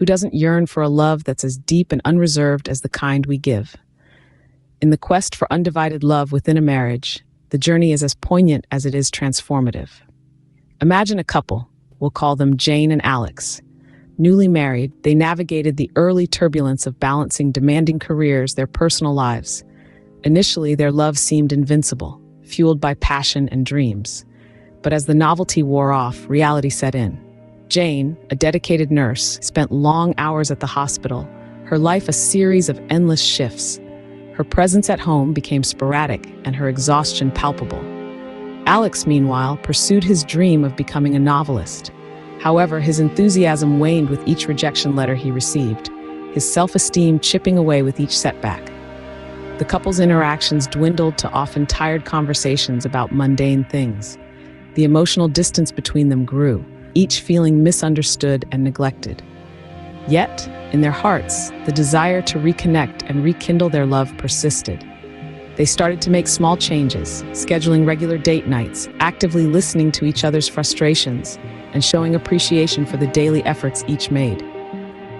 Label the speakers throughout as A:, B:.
A: Who doesn't yearn for a love that's as deep and unreserved as the kind we give? In the quest for undivided love within a marriage, the journey is as poignant as it is transformative. Imagine a couple, we'll call them Jane and Alex. Newly married, they navigated the early turbulence of balancing demanding careers, their personal lives. Initially, their love seemed invincible, fueled by passion and dreams. But as the novelty wore off, reality set in. Jane, a dedicated nurse, spent long hours at the hospital, her life a series of endless shifts. Her presence at home became sporadic and her exhaustion palpable. Alex, meanwhile, pursued his dream of becoming a novelist. However, his enthusiasm waned with each rejection letter he received, his self-esteem chipping away with each setback. The couple's interactions dwindled to often tired conversations about mundane things. The emotional distance between them grew, each feeling misunderstood and neglected. Yet, in their hearts, the desire to reconnect and rekindle their love persisted. They started to make small changes, scheduling regular date nights, actively listening to each other's frustrations, and showing appreciation for the daily efforts each made.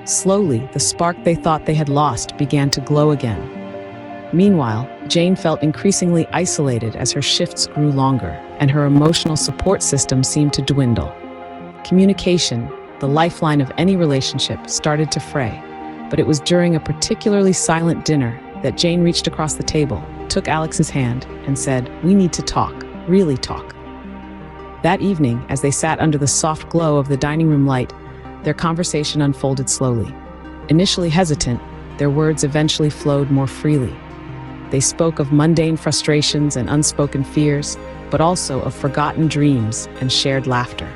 A: Slowly, the spark they thought they had lost began to glow again. Meanwhile, Jane felt increasingly isolated as her shifts grew longer, and her emotional support system seemed to dwindle. Communication, the lifeline of any relationship, started to fray, but it was during a particularly silent dinner that Jane reached across the table, took Alex's hand, and said, "We need to talk, really talk." That evening, as they sat under the soft glow of the dining room light, their conversation unfolded slowly. Initially hesitant, their words eventually flowed more freely. They spoke of mundane frustrations and unspoken fears, but also of forgotten dreams and shared laughter.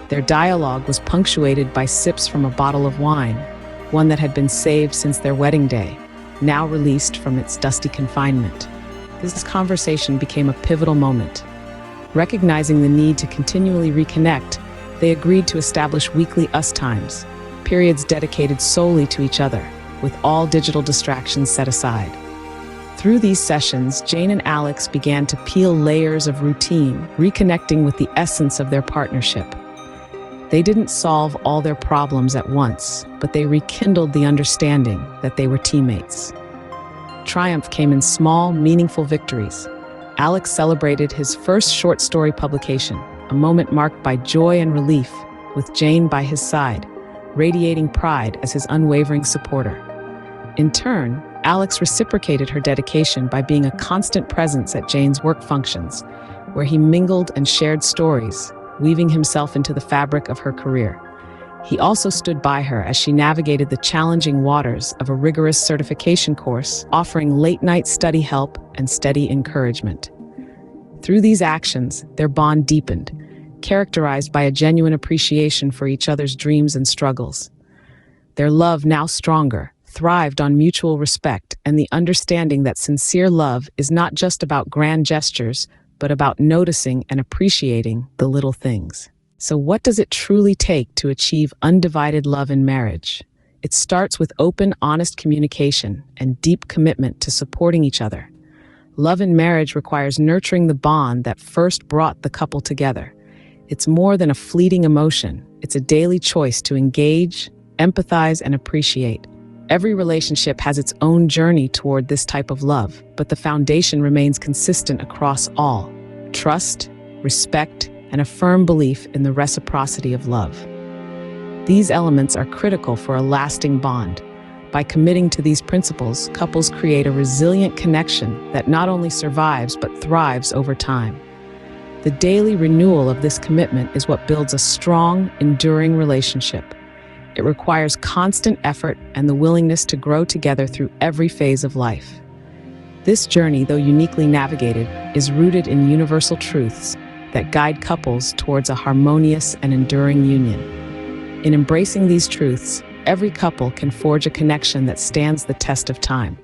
A: Their dialogue was punctuated by sips from a bottle of wine, one that had been saved since their wedding day, now released from its dusty confinement. This conversation became a pivotal moment. Recognizing the need to continually reconnect, they agreed to establish weekly us times, periods dedicated solely to each other, with all digital distractions set aside. Through these sessions, Jane and Alex began to peel layers of routine, reconnecting with the essence of their partnership. They didn't solve all their problems at once, but they rekindled the understanding that they were teammates. Triumph came in small, meaningful victories. Alex celebrated his first short story publication, a moment marked by joy and relief, with Jane by his side, radiating pride as his unwavering supporter. In turn, Alex reciprocated her dedication by being a constant presence at Jane's work functions, where he mingled and shared stories, weaving himself into the fabric of her career. He also stood by her as she navigated the challenging waters of a rigorous certification course, offering late-night study help and steady encouragement. Through these actions, their bond deepened, characterized by a genuine appreciation for each other's dreams and struggles. Their love, now stronger, thrived on mutual respect and the understanding that sincere love is not just about grand gestures, but about noticing and appreciating the little things. So what does it truly take to achieve undivided love in marriage? It starts with open, honest communication and deep commitment to supporting each other. Love in marriage requires nurturing the bond that first brought the couple together. It's more than a fleeting emotion. It's a daily choice to engage, empathize, and appreciate. Every relationship has its own journey toward this type of love, but the foundation remains consistent across all: trust, respect, and a firm belief in the reciprocity of love. These elements are critical for a lasting bond. By committing to these principles, couples create a resilient connection that not only survives but thrives over time. The daily renewal of this commitment is what builds a strong, enduring relationship. It requires constant effort and the willingness to grow together through every phase of life. This journey, though uniquely navigated, is rooted in universal truths that guide couples towards a harmonious and enduring union. In embracing these truths, every couple can forge a connection that stands the test of time.